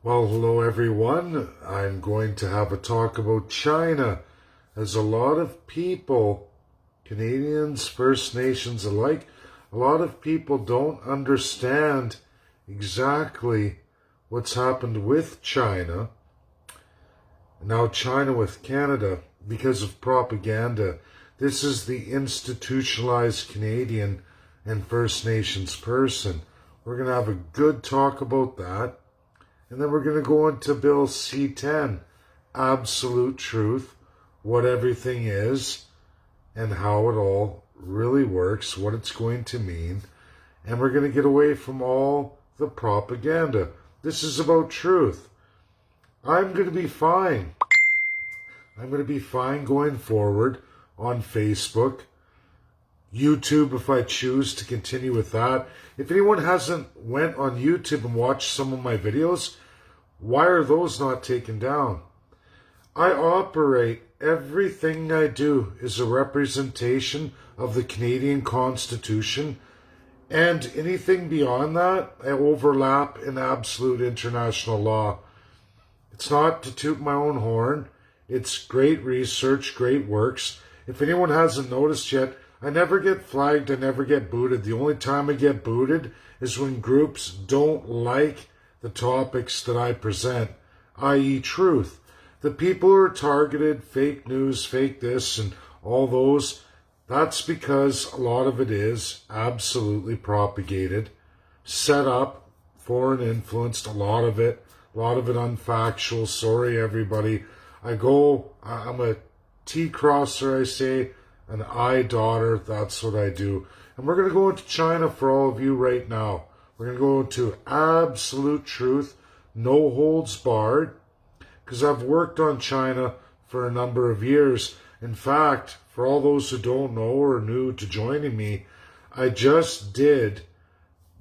Well, hello everyone. I'm going to have a talk about China, as a lot of people, Canadians, First Nations alike, a lot of people don't understand exactly what's happened with China, now China with Canada, because of propaganda. This is the institutionalized Canadian and First Nations person. We're going to have a good talk about that. And then we're going to go into Bill C10, absolute truth, what everything is, and how it all really works, what it's going to mean. And we're going to get away from all the propaganda. This is about truth. I'm going to be fine. I'm going to be fine going forward on Facebook, YouTube if I choose to continue with that. If anyone hasn't went on YouTube and watched some of my videos, why are those not taken down? I operate, everything I do is a representation of the Canadian Constitution, and anything beyond that, I overlap in absolute international law. It's not to toot my own horn. It's great research, great works. If anyone hasn't noticed yet, I never get flagged, I never get booted. The only time I get booted is when groups don't like the topics that I present, i.e. truth. The people who are targeted, fake news, fake this, and all those, that's because a lot of it is absolutely propagated, set up, foreign influenced, a lot of it unfactual. Sorry, everybody. I'm a T-crosser, I say, an I-daughter, that's what I do. And we're going to go into China for all of you right now. We're going to go into absolute truth, no holds barred, because I've worked on China for a number of years. In fact, for all those who don't know or are new to joining me, I just did,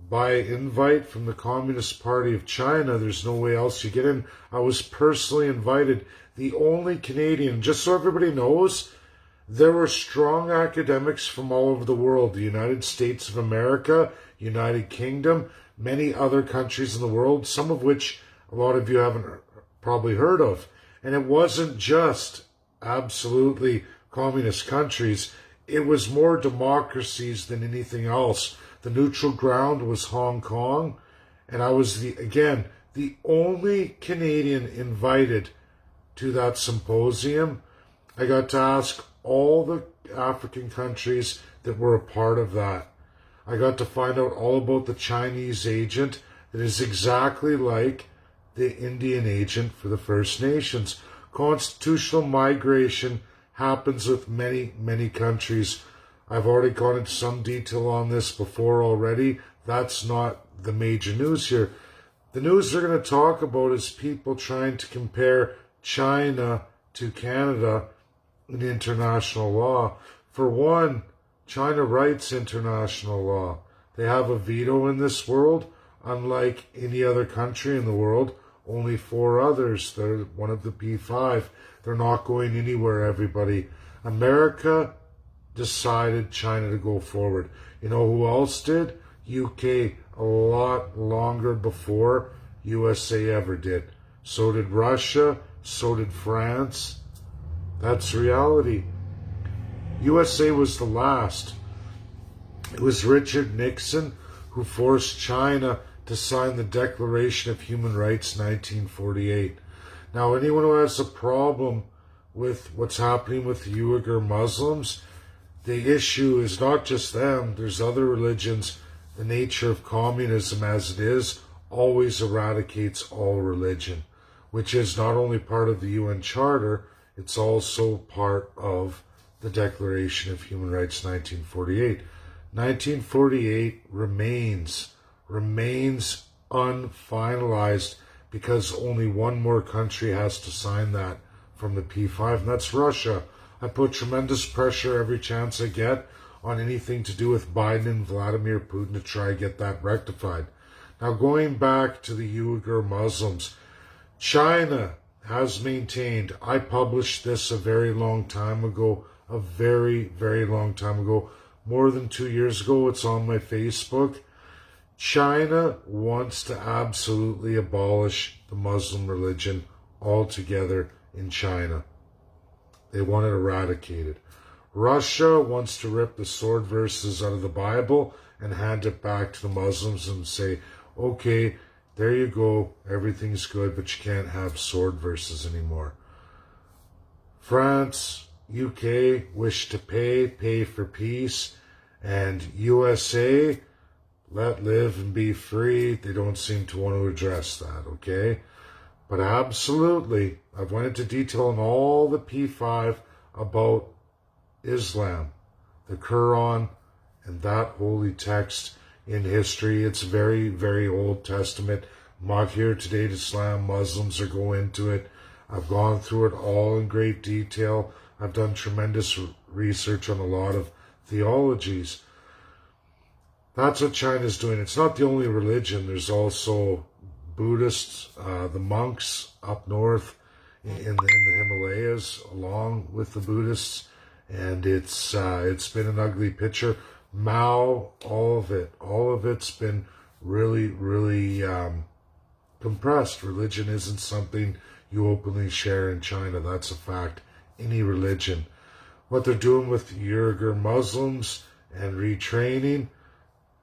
by invite from the Communist Party of China, there's no way else you get in, I was personally invited, the only Canadian, just so everybody knows, there were strong academics from all over the world, the United States of America, United Kingdom, many other countries in the world, some of which a lot of you haven't probably heard of. And it wasn't just absolutely communist countries. It was more democracies than anything else. The neutral ground was Hong Kong. And I was, the only Canadian invited to that symposium. I got to ask all the African countries that were a part of that. I got to find out all about the Chinese agent that is exactly like the Indian agent for the First Nations. Constitutional migration happens with many, many countries. I've already gone into some detail on this before already. That's not the major news here. The news they're going to talk about is people trying to compare China to Canada in international law. For one, China writes international law. They have a veto in this world, unlike any other country in the world. Only 4 others. They're one of the P5. They're not going anywhere, everybody. America decided China to go forward. You know who else did? UK, a lot longer before USA ever did. So did Russia. So did France. That's reality. USA was the last. It was Richard Nixon who forced China to sign the Declaration of Human Rights 1948. Now, anyone who has a problem with what's happening with the Uyghur Muslims, the issue is not just them. There's other religions. The nature of communism as it is always eradicates all religion, which is not only part of the UN Charter, it's also part of the Declaration of Human Rights 1948. 1948 remains unfinalized because only one more country has to sign that from the P5, and that's Russia. I put tremendous pressure every chance I get on anything to do with Biden and Vladimir Putin to try to get that rectified. Now, going back to the Uyghur Muslims, China has maintained, I published this a very long time ago, a very, very long time ago, more than 2 years ago, it's on my Facebook. China wants to absolutely abolish the Muslim religion altogether in China. They want it eradicated. Russia wants to rip the sword verses out of the Bible and hand it back to the Muslims and say, okay, there you go, everything's good, but you can't have sword verses anymore. France, UK wish to pay for peace, and USA, let live and be free. They don't seem to want to address that, okay? But absolutely, I've went into detail on all the P5 about Islam, the Quran, and that holy text in history. It's very, very Old Testament. I'm not here today to slam Muslims or go into it. I've gone through it all in great detail. I've done tremendous research on a lot of theologies. That's what China's doing. It's not the only religion. There's also Buddhists, the monks up north in the Himalayas, along with the Buddhists, and it's been an ugly picture. Mao, all of it's been really, really compressed. Religion isn't something you openly share in China. That's a fact. Any religion. What they're doing with Uyghur Muslims and retraining,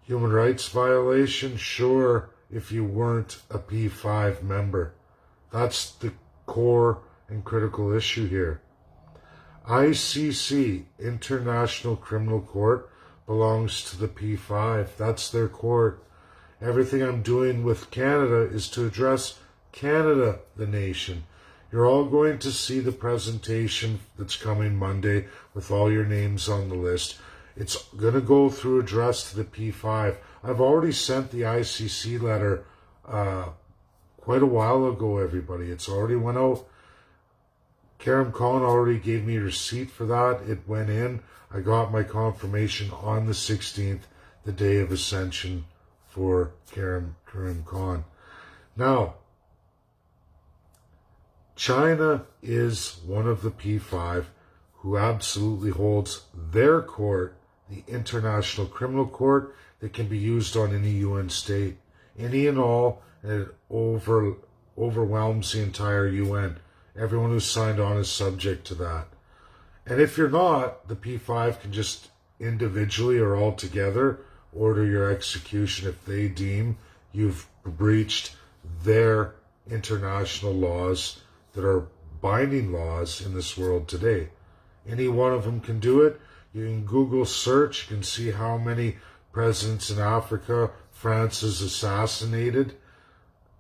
human rights violation, sure, if you weren't a P5 member. That's the core and critical issue here. ICC, International Criminal Court, belongs to the P5. That's their court. Everything I'm doing with Canada is to address Canada, the nation. You're all going to see the presentation that's coming Monday with all your names on the list. It's going to go through address to the P5. I've already sent the ICC letter quite a while ago, everybody. It's already went out. Karim Khan already gave me a receipt for that. It went in. I got my confirmation on the 16th, the day of Ascension for Karim Khan. Now, China is one of the P5 who absolutely holds their court, the International Criminal Court, that can be used on any UN state, any and all, and it overwhelms the entire UN. Everyone who's signed on is subject to that. And if you're not, the P5 can just individually or all together order your execution if they deem you've breached their international laws that are binding laws in this world today. Any one of them can do it. You can Google search, you can see how many presidents in Africa France has assassinated,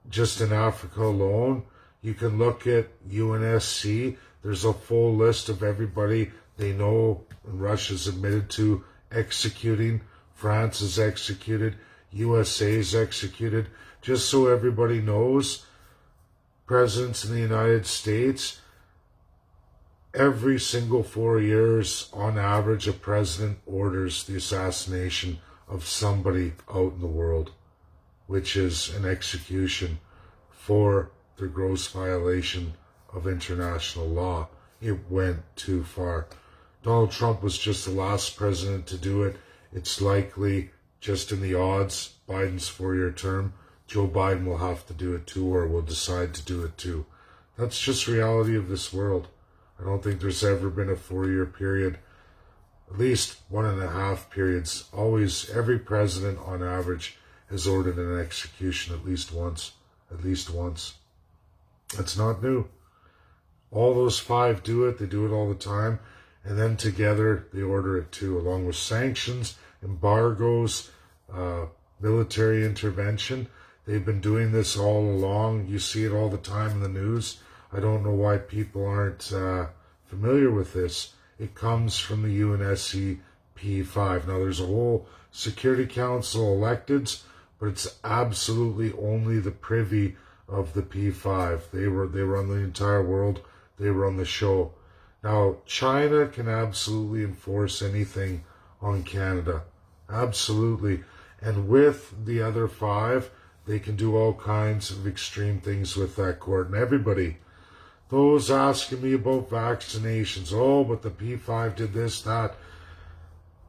just in Africa alone. You can look at UNSC. There's a full list of everybody they know Russia's admitted to executing. France is executed. USA is executed. Just so everybody knows, presidents in the United States, every single 4 years, on average, a president orders the assassination of somebody out in the world, which is an execution for the gross violation of international law. It went too far. Donald Trump was just the last president to do it. It's likely, just in the odds, Biden's 4-year term, Joe Biden will have to do it too, or will decide to do it too. That's just reality of this world. I don't think there's ever been a 4-year period, at least 1.5 periods. Always, every president on average has ordered an execution at least once. At least once. That's not new. All those 5 do it. They do it all the time. And then together they order it too, along with sanctions, embargoes, military intervention. They've been doing this all along. You see it all the time in the news. I don't know why people aren't familiar with this. It comes from the UNSC P5. Now, there's a whole Security Council electeds, but it's absolutely only the privy of the P5. They run the entire world. They run the show. Now, China can absolutely enforce anything on Canada. Absolutely. And with the other 5, they can do all kinds of extreme things with that court. And everybody, those asking me about vaccinations, oh, but the P5 did this, that.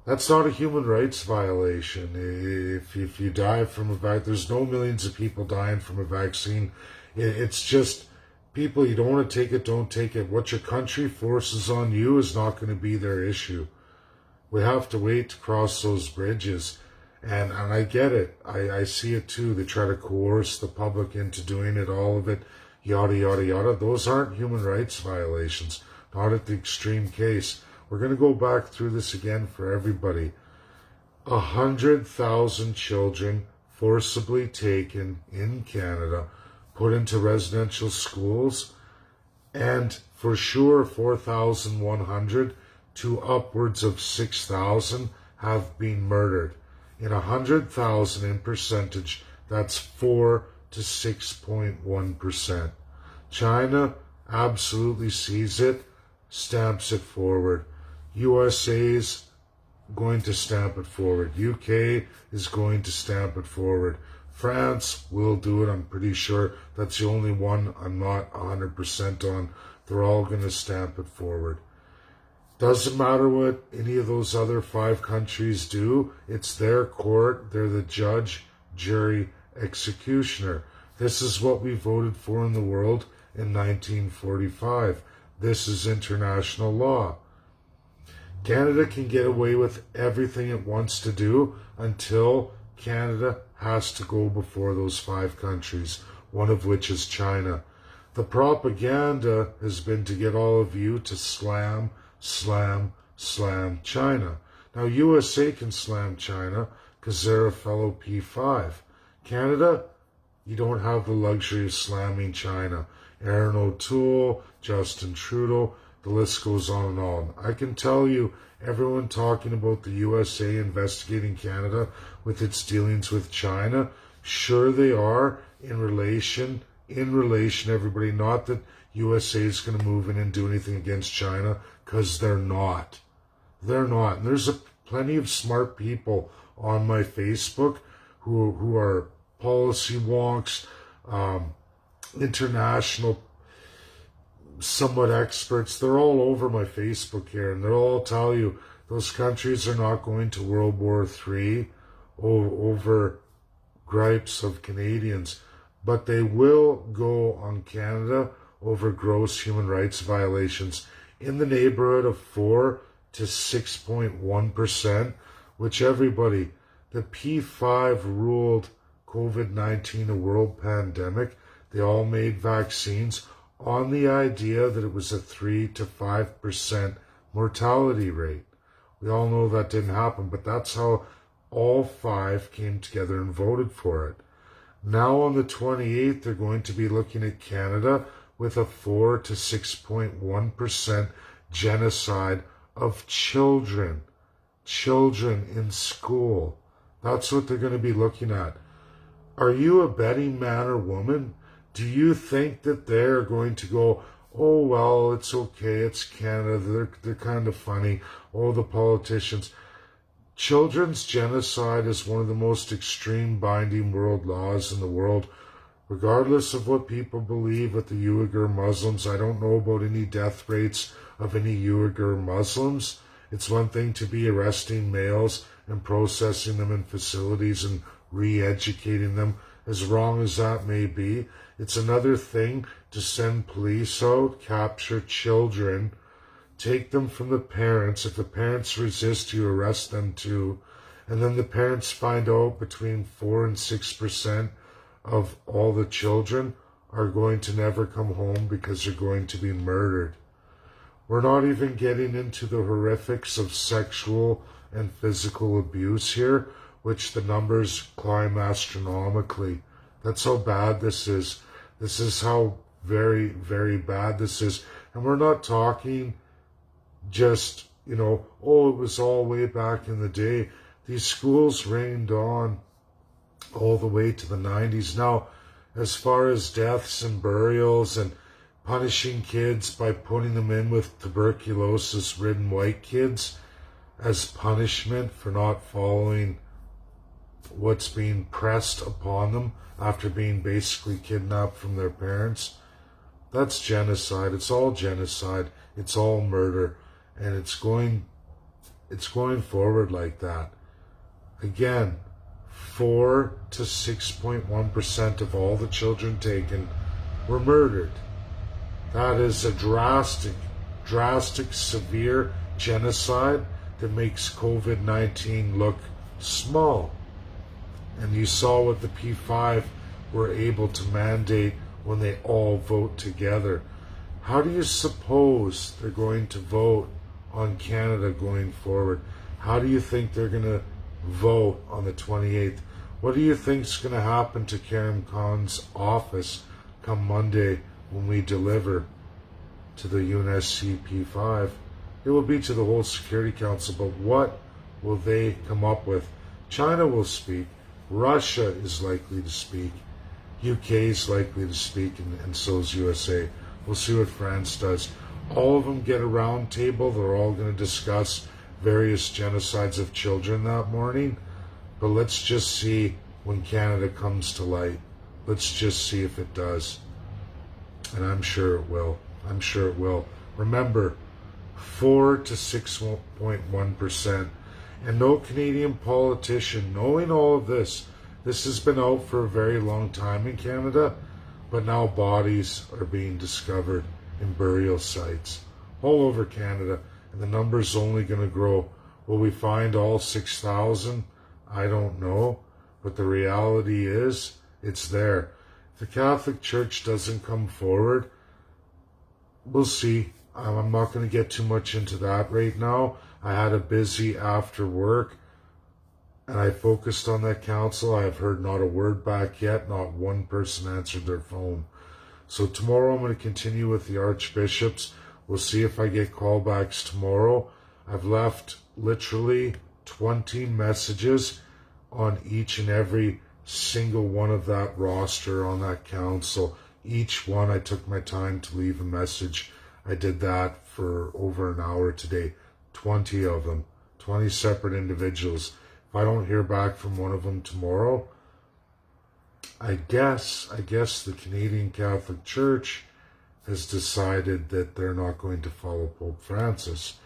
That's not a human rights violation. If you die from a vaccine, there's no millions of people dying from a vaccine. It's just people, you don't want to take it, don't take it. What your country forces on you is not going to be their issue. We have to wait to cross those bridges. And I get it. I see it too. They try to coerce the public into doing it, all of it, yada, yada, yada. Those aren't human rights violations, not at the extreme case. We're going to go back through this again for everybody. 100,000 children forcibly taken in Canada, put into residential schools, and for sure 4,100 to upwards of 6,000 have been murdered. In 100,000 in percentage, that's 4 to 6.1%. China absolutely sees it, stamps it forward. USA's going to stamp it forward. UK is going to stamp it forward. France will do it, I'm pretty sure. That's the only one I'm not 100% on. They're all going to stamp it forward. Doesn't matter what any of those other 5 countries do. It's their court. They're the judge, jury, executioner. This is what we voted for in the world in 1945. This is international law. Canada can get away with everything it wants to do until Canada has to go before those 5 countries, one of which is China. The propaganda has been to get all of you to slam China. Now, USA can slam China because they're a fellow P5. Canada, you don't have the luxury of slamming China. Aaron O'Toole, Justin Trudeau, the list goes on and on. I can tell you, everyone talking about the USA investigating Canada with its dealings with China, sure they are in relation, everybody. Not that USA is going to move in and do anything against China, because they're not. They're not. And there's plenty of smart people on my Facebook who are policy wonks, international somewhat experts. They're all over my Facebook here, and they'll all tell you those countries are not going to World War III over gripes of Canadians, but they will go on Canada over gross human rights violations in the neighborhood of 4 to 6.1%, which everybody, the P5 ruled COVID-19 a world pandemic. They all made vaccines on the idea that it was a 3 to 5% mortality rate. We all know that didn't happen, but that's how all 5 came together and voted for it. Now on the 28th, they're going to be looking at Canada with a 4 to 6.1% genocide of children in school. That's what they're going to be looking at. Are you a betting man or woman? Do you think that they're going to go, oh, well, it's okay, it's Canada, they're kind of funny, oh, the politicians. Children's genocide is one of the most extreme binding world laws in the world, regardless of what people believe with the Uyghur Muslims. I don't know about any death rates of any Uyghur Muslims. It's one thing to be arresting males and processing them in facilities and re-educating them, as wrong as that may be. It's another thing to send police out, capture children, take them from the parents. If the parents resist, you arrest them too. And then the parents find out between 4 and 6% of all the children are going to never come home because they're going to be murdered. We're not even getting into the horrifics of sexual and physical abuse here, which the numbers climb astronomically. That's how bad this is. This is how very, very bad this is. And we're not talking just, oh, it was all way back in the day. These schools reigned on all the way to the 90s. Now, as far as deaths and burials and punishing kids by putting them in with tuberculosis-ridden white kids as punishment for not following what's being pressed upon them after being basically kidnapped from their parents, that's genocide. It's all genocide. It's all murder. And it's going it's going forward like that. Again, 4 to 6.1% of all the children taken were murdered. That is a drastic, severe genocide that makes COVID-19 look small. And you saw what the P5 were able to mandate when they all vote together. How do you suppose they're going to vote on Canada going forward? How do you think they're going to vote on the 28th? What do you think is going to happen to Karim Khan's office come Monday when we deliver to the UNSC P5? It will be to the whole Security Council, but what will they come up with? China will speak. Russia is likely to speak. UK is likely to speak, and so is USA. We'll see what France does. All of them get a round table. They're all going to discuss various genocides of children that morning. But let's just see when Canada comes to light. Let's just see if it does. And I'm sure it will. I'm sure it will. Remember, 4 to 6.1%. And no Canadian politician, knowing all of this, this has been out for a very long time in Canada, but now bodies are being discovered in burial sites all over Canada, and the number's only going to grow. Will we find all 6,000? I don't know, but the reality is, it's there. If the Catholic Church doesn't come forward, we'll see. I'm not going to get too much into that right now. I had a busy after work, and I focused on that council. I have heard not a word back yet. Not one person answered their phone. So tomorrow I'm going to continue with the archbishops. We'll see if I get callbacks tomorrow. I've left literally 20 messages on each and every single one of that roster on that council. Each one I took my time to leave a message. I did that for over an hour today. 20 of them. 20 separate individuals. If I don't hear back from one of them tomorrow, I guess the Canadian Catholic Church has decided that they're not going to follow Pope Francis.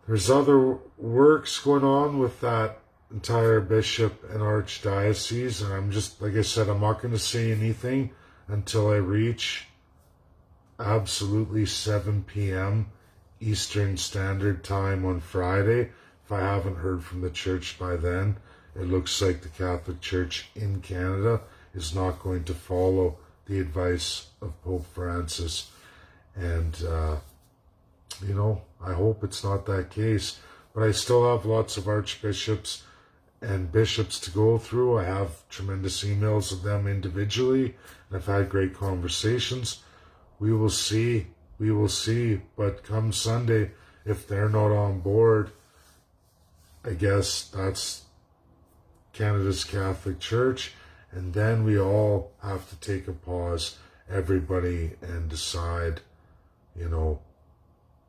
There's other works going on with that entire bishop and archdiocese, and I'm just, like I said, I'm not going to say anything until I reach absolutely 7 p.m. Eastern Standard Time on Friday. If I haven't heard from the church by then, it looks like the Catholic Church in Canada is not going to follow the advice of Pope Francis. And, I hope it's not that case. But I still have lots of archbishops and bishops to go through. I have tremendous emails of them individually, and I've had great conversations. We will see. But come Sunday, if they're not on board, I guess that's Canada's Catholic Church, and then we all have to take a pause, everybody, and decide,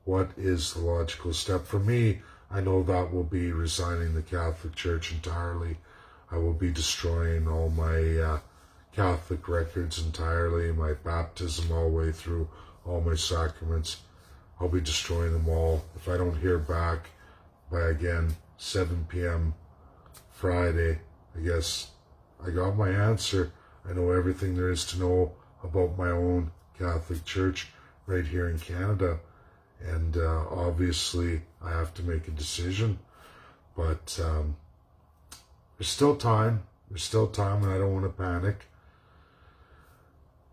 what is the logical step. For me, I know that will be resigning the Catholic Church entirely. I will be destroying all my Catholic records entirely, my baptism all the way through, all my sacraments. I'll be destroying them all if I don't hear back by, again, 7 p.m. Friday. I guess I got my answer. I know everything there is to know about my own Catholic Church right here in Canada. And obviously I have to make a decision. But there's still time. There's still time, and I don't want to panic.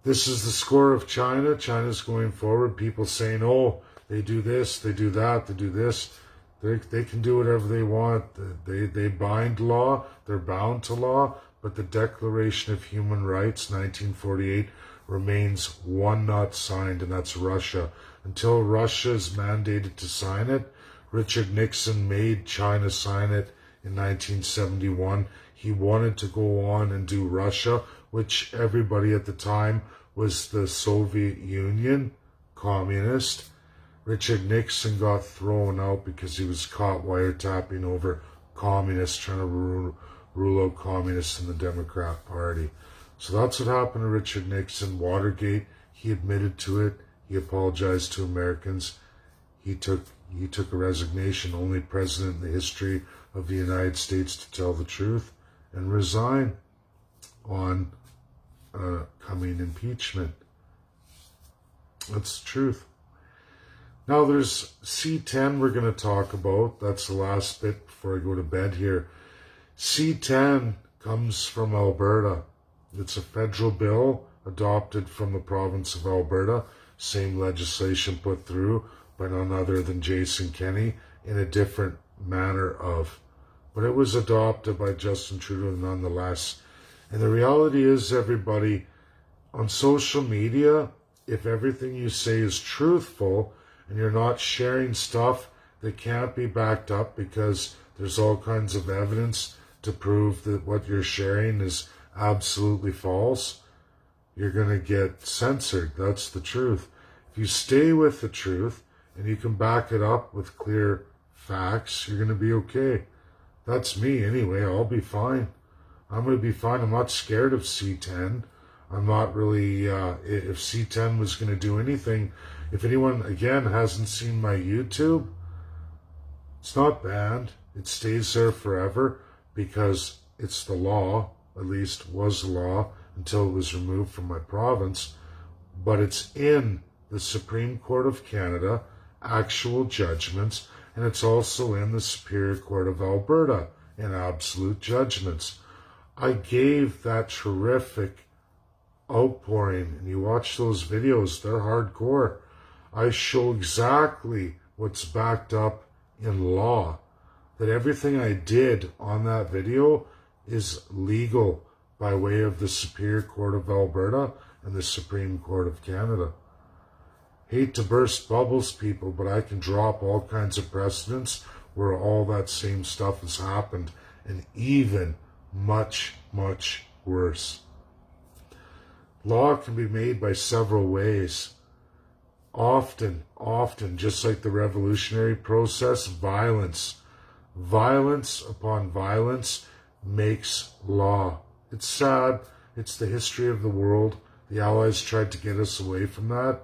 This is the score of China. China's going forward. People saying, oh, they do this, they do that, they do this. They can do whatever they want. They bind law. They're bound to law. But the Declaration of Human Rights, 1948, remains one not signed, and that's Russia. Until Russia is mandated to sign it, Richard Nixon made China sign it in 1971. He wanted to go on and do Russia, which everybody at the time was the Soviet Union, communist. Richard Nixon got thrown out because he was caught wiretapping over communists, trying to rule out communists in the Democrat Party. So that's what happened to Richard Nixon. Watergate, he admitted to it. He apologized to Americans. He took He took a resignation, only president in the history of the United States to tell the truth, and resign on coming impeachment. That's the truth. Now there's C10 we're going to talk about. That's the last bit before I go to bed here. C10 comes from Alberta. It's a federal bill adopted from the province of Alberta. Same legislation put through by none other than Jason Kenney in a different manner of. But it was adopted by Justin Trudeau nonetheless. And the reality is, everybody, on social media, if everything you say is truthful and you're not sharing stuff that can't be backed up because there's all kinds of evidence to prove that what you're sharing is absolutely false, you're going to get censored. That's the truth. If you stay with the truth and you can back it up with clear facts, you're going to be okay. That's me anyway. I'll be fine. I'm going to be fine. I'm not scared of C10. I'm not really, if C10 was going to do anything, if anyone, again, hasn't seen my YouTube, it's not banned. It stays there forever because it's the law, at least was the law until it was removed from my province. But it's in the Supreme Court of Canada, actual judgments, and it's also in the Superior Court of Alberta in absolute judgments. I gave that terrific outpouring, and you watch those videos, they're hardcore. I show exactly what's backed up in law, that everything I did on that video is legal by way of the Superior Court of Alberta and the Supreme Court of Canada. Hate to burst bubbles, people, but I can drop all kinds of precedents where all that same stuff has happened, and even much, much worse. Law can be made by several ways. Often, just like the revolutionary process, violence upon violence makes law. It's sad. It's the history of the world. The Allies tried to get us away from that,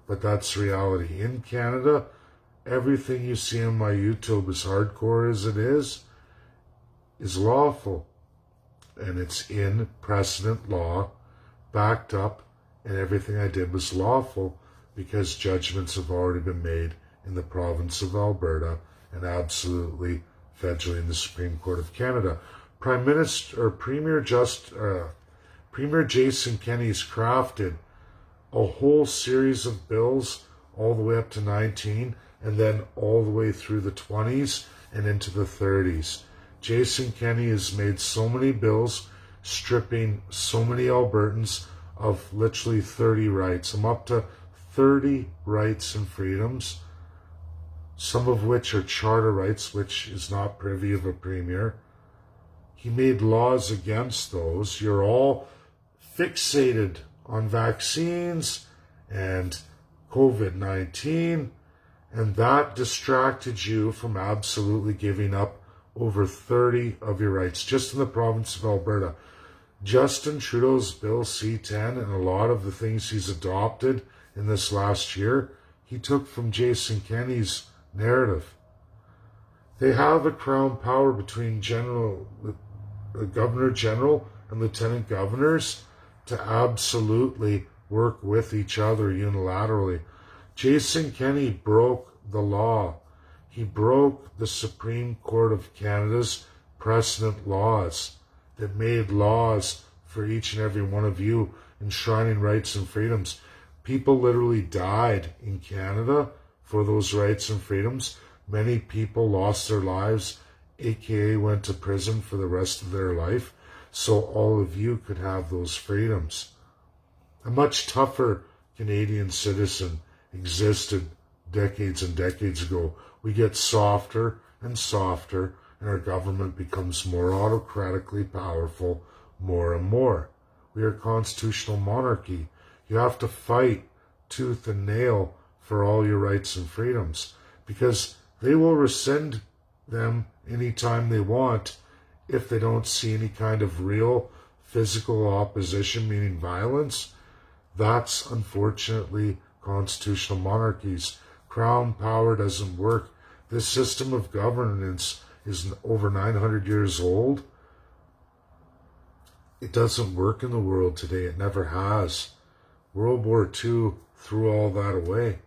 but that's reality. In Canada, everything you see on my YouTube, as hardcore as it is lawful. And it's in precedent law, backed up, and everything I did was lawful because judgments have already been made in the province of Alberta and absolutely federally in the Supreme Court of Canada. Premier Jason Kenney's crafted a whole series of bills all the way up to 19 and then all the way through the 20s and into the 30s. Jason Kenney has made so many bills stripping so many Albertans of literally 30 rights. I'm up to 30 rights and freedoms, some of which are charter rights, which is not privy of a premier. He made laws against those. You're all fixated on vaccines and COVID-19, and that distracted you from absolutely giving up over 30 of your rights, just in the province of Alberta. Justin Trudeau's Bill C10 and a lot of the things he's adopted in this last year, he took from Jason Kenney's narrative. They have a crown power between the Governor General and Lieutenant Governors to absolutely work with each other unilaterally. Jason Kenney broke the law. He broke the Supreme Court of Canada's precedent laws that made laws for each and every one of you, enshrining rights and freedoms. People literally died in Canada for those rights and freedoms. Many people lost their lives, aka went to prison for the rest of their life, so all of you could have those freedoms. A much tougher Canadian citizen existed decades and decades ago. We get softer and softer, and our government becomes more autocratically powerful more and more. We are a constitutional monarchy. You have to fight tooth and nail for all your rights and freedoms, because they will rescind them anytime they want if they don't see any kind of real physical opposition, meaning violence. That's unfortunately constitutional monarchies. Crown power doesn't work. This system of governance is over 900 years old. It doesn't work in the world today. It never has. World War II threw all that away.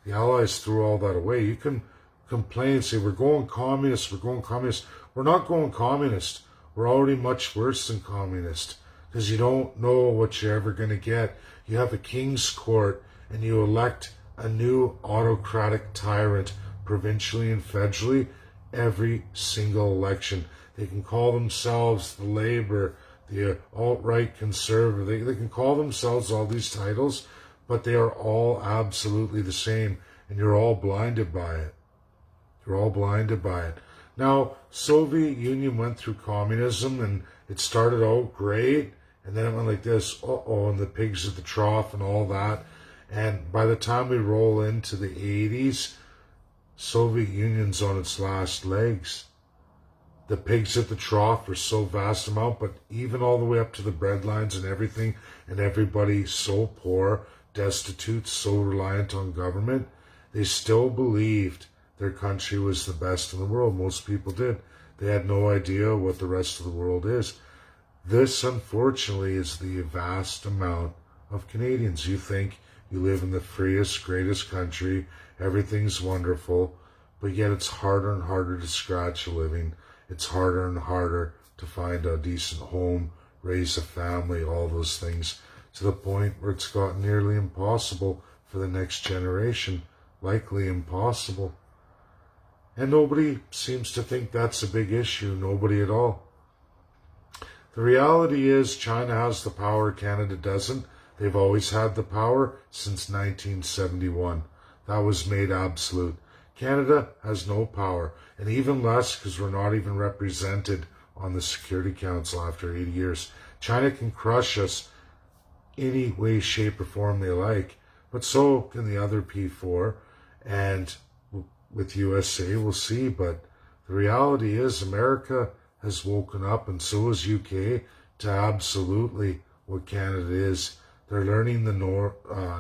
The Allies threw all that away. You can complain and say, we're going communist, we're going communist. We're not going communist. We're already much worse than communist, because you don't know what you're ever going to get. You have a king's court and you elect a new autocratic tyrant provincially and federally every single election. They can call themselves the Labour, the alt-right conservative. They can call themselves all these titles, but they are all absolutely the same, and you're all blinded by it. You're all blinded by it. Now, Soviet Union went through communism, and it started out great, and then it went like this, and the pigs at the trough and all that. And by the time we roll into the 80s, Soviet Union's on its last legs. The pigs at the trough are so vast amount, but even all the way up to the breadlines and everything, and everybody so poor, destitute, so reliant on government, they still believed their country was the best in the world. Most people did. They had no idea what the rest of the world is. This, unfortunately, is the vast amount of Canadians. You think you live in the freest, greatest country, everything's wonderful, but yet it's harder and harder to scratch a living. It's harder and harder to find a decent home, raise a family, all those things, to the point where it's gotten nearly impossible for the next generation, likely impossible. And nobody seems to think that's a big issue, nobody at all. The reality is China has the power, Canada doesn't. They've always had the power since 1971. That was made absolute. Canada has no power, and even less because we're not even represented on the Security Council after 80 years. China can crush us any way, shape, or form they like, but so can the other P4, and with USA, we'll see. But the reality is America has woken up, and so has UK, to absolutely what Canada is. They're learning the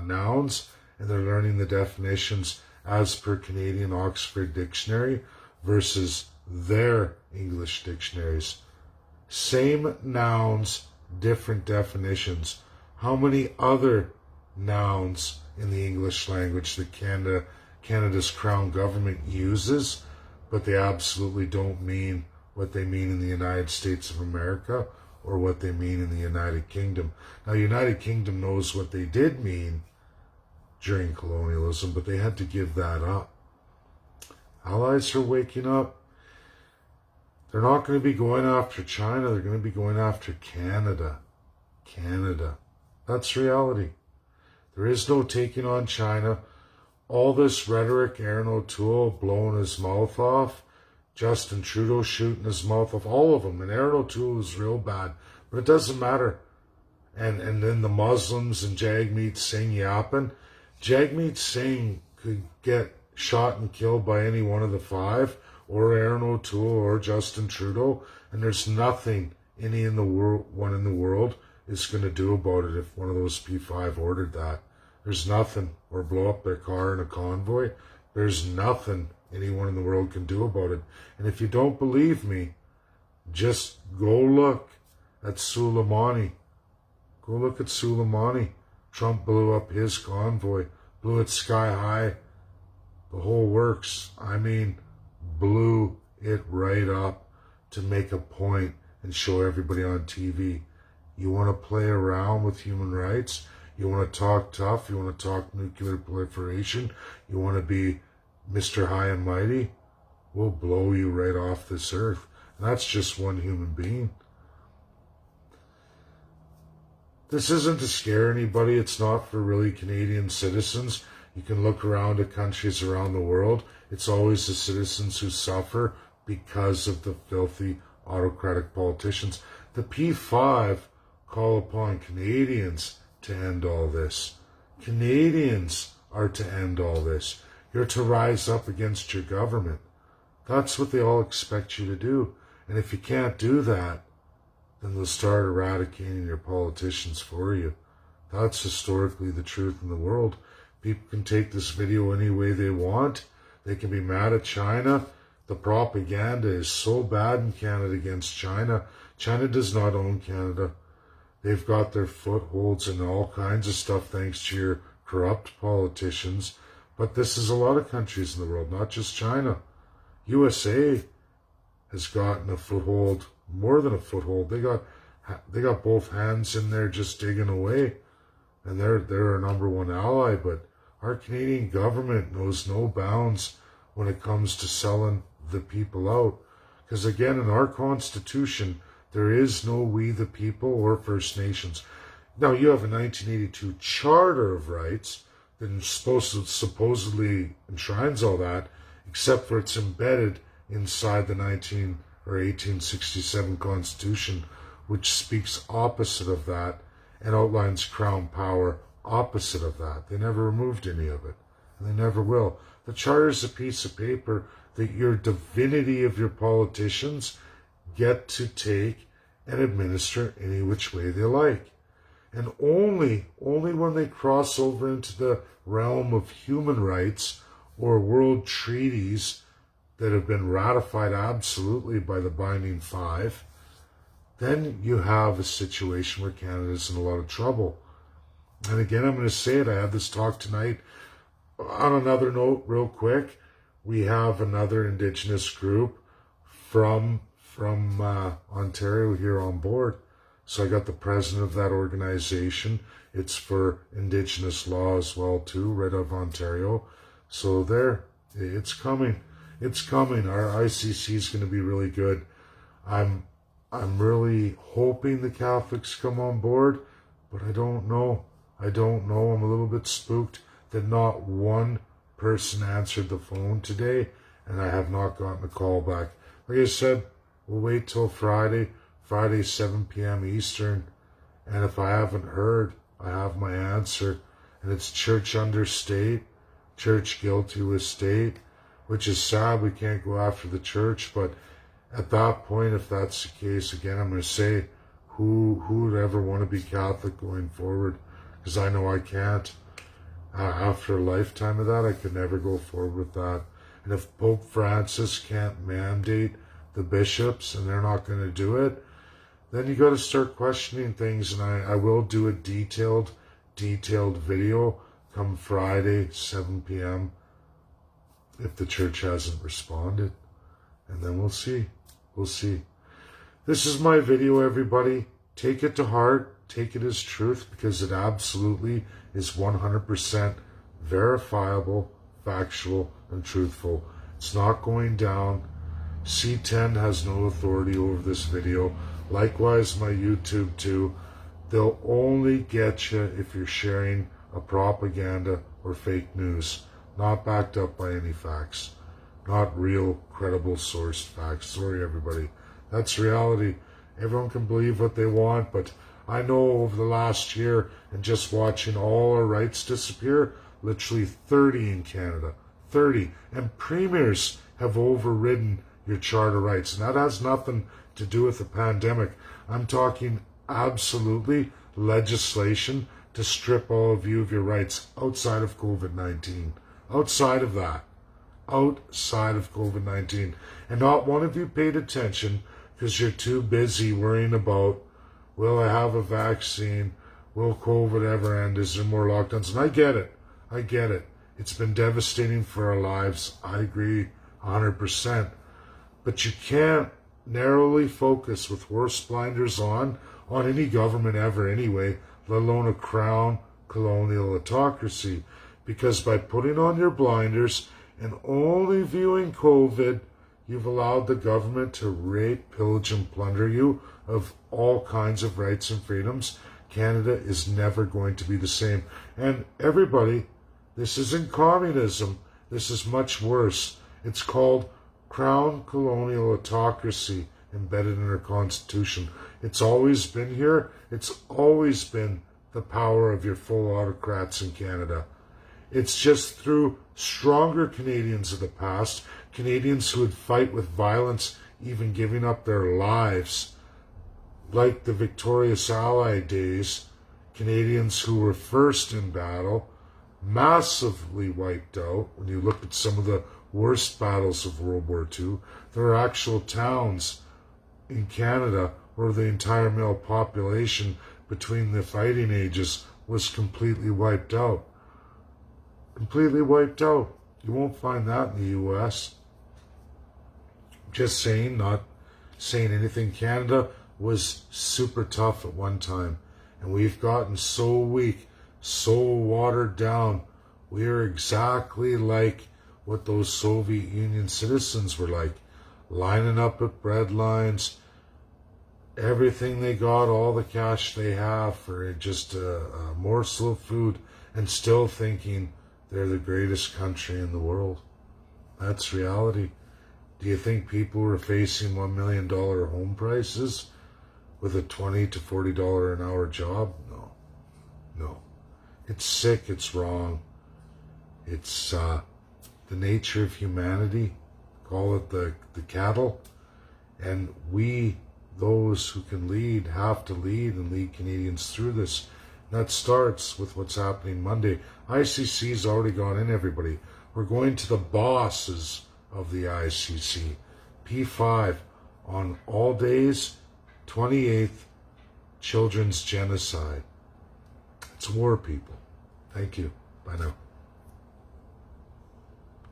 nouns, and they're learning the definitions as per Canadian Oxford Dictionary versus their English dictionaries. Same nouns, different definitions. How many other nouns in the English language that Canada's Crown government uses, but they absolutely don't mean what they mean in the United States of America or what they mean in the United Kingdom. Now, United Kingdom knows what they did mean during colonialism, but they had to give that up. Allies are waking up. They're not going to be going after China. They're going to be going after Canada. Canada. That's reality. There is no taking on China. All this rhetoric, Aaron O'Toole blowing his mouth off, Justin Trudeau shooting his mouth off, all of them. And Aaron O'Toole is real bad, but it doesn't matter. And then the Muslims and Jagmeet Singh yapping. Jagmeet Singh could get shot and killed by any one of the five, or Aaron O'Toole, or Justin Trudeau, and there's nothing one in the world is going to do about it if one of those P5 ordered that. There's nothing. Or blow up their car in a convoy. There's nothing anyone in the world can do about it. And if you don't believe me, just go look at Soleimani. Go look at Soleimani. Trump blew up his convoy, blew it sky high. The whole works. I mean, blew it right up to make a point and show everybody on TV. You want to play around with human rights? You want to talk tough? You want to talk nuclear proliferation? You want to be Mr. High and Mighty? We'll blow you right off this earth. And that's just one human being. This isn't to scare anybody. It's not for really Canadian citizens. You can look around at countries around the world. It's always the citizens who suffer because of the filthy autocratic politicians. The P5 call upon Canadians to end all this. Canadians are to end all this. You're to rise up against your government. That's what they all expect you to do. And if you can't do that, then they'll start eradicating your politicians for you. That's historically the truth in the world. People can take this video any way they want. They can be mad at China. The propaganda is so bad in Canada against China. China does not own Canada. They've got their footholds in all kinds of stuff thanks to your corrupt politicians. But this is a lot of countries in the world, not just China. USA has gotten a foothold, more than a foothold. They got both hands in there just digging away. And they're our number one ally. But our Canadian government knows no bounds when it comes to selling the people out. Because again, in our Constitution, there is no we the people or First Nations. Now, you have a 1982 Charter of Rights that supposedly enshrines all that, except for it's embedded inside the 1867 Constitution, which speaks opposite of that and outlines Crown power opposite of that. They never removed any of it, and they never will. The Charter is a piece of paper that your divinity of your politicians get to take and administer any which way they like. And only when they cross over into the realm of human rights or world treaties that have been ratified absolutely by the Binding Five, then you have a situation where Canada's in a lot of trouble. And again, I'm going to say it, I had this talk tonight. On another note, real quick, we have another Indigenous group from Ontario here on board. So I got the president of that organization. It's for Indigenous law as well too, right out of Ontario. So there, it's coming. It's coming. Our ICC is going to be really good. I'm really hoping the Catholics come on board, but I don't know. I'm a little bit spooked that not one person answered the phone today, and I have not gotten a call back. Like I said, we'll wait till Friday 7 p.m. Eastern, and if I haven't heard, I have my answer, and it's church under state, church guilty with state, which is sad. We can't go after the church, but at that point, if that's the case, again, I'm going to say, who would ever want to be Catholic going forward? Because I know I can't. After a lifetime of that, I could never go forward with that. And if Pope Francis can't mandate the bishops and they're not going to do it, then you got to start questioning things. And I will do a detailed video come Friday, 7 p.m. if the church hasn't responded. And then we'll see. We'll see. This is my video, everybody. Take it to heart. Take it as truth, because it absolutely is 100% verifiable, factual, and truthful. It's not going down. C10 has no authority over this video. Likewise, my YouTube too. They'll only get you if you're sharing a propaganda or fake news, not backed up by any facts, not real, credible sourced facts. Sorry, everybody. That's reality. Everyone can believe what they want, but I know over the last year, and just watching all our rights disappear, literally 30 in Canada, 30, and premiers have overridden your charter rights, and that has nothing to do with the pandemic. I'm talking absolutely legislation to strip all of you of your rights outside of COVID-19, outside of that, outside of COVID-19, and not one of you paid attention because you're too busy worrying about, will I have a vaccine? Will COVID ever end? Is there more lockdowns? And I get it. It's been devastating for our lives. I agree 100%. But you can't narrowly focus with horse blinders on any government ever anyway, let alone a crown colonial autocracy. Because by putting on your blinders and only viewing COVID, you've allowed the government to rape, pillage, and plunder you of all kinds of rights and freedoms. Canada is never going to be the same. And everybody, this isn't communism. This is much worse. It's called crown colonial autocracy embedded in our Constitution. It's always been here. It's always been the power of your full autocrats in Canada. It's just through stronger Canadians of the past, Canadians who would fight with violence, even giving up their lives, like the victorious Allied days, Canadians who were first in battle, massively wiped out. When you look at some of the worst battles of World War II, there are actual towns in Canada where the entire male population between the fighting ages was completely wiped out. Completely wiped out. You won't find that in the US. Just saying, not saying anything. Canada was super tough at one time, and we've gotten so weak, so watered down. We are exactly like what those Soviet Union citizens were like, lining up at bread lines, everything they got, all the cash they have for just a morsel of food, and still thinking they're the greatest country in the world. That's reality. Do you think people were facing $1 million home prices with a $20 to $40 an hour job? No. No. It's sick. It's wrong. It's the nature of humanity. Call it the cattle. And we, those who can lead, have to lead and lead Canadians through this. And that starts with what's happening Monday. ICC's already gone in, everybody. We're going to the bosses of the ICC. P5 on all days, 28th, children's genocide. It's war, people. Thank you. Bye now.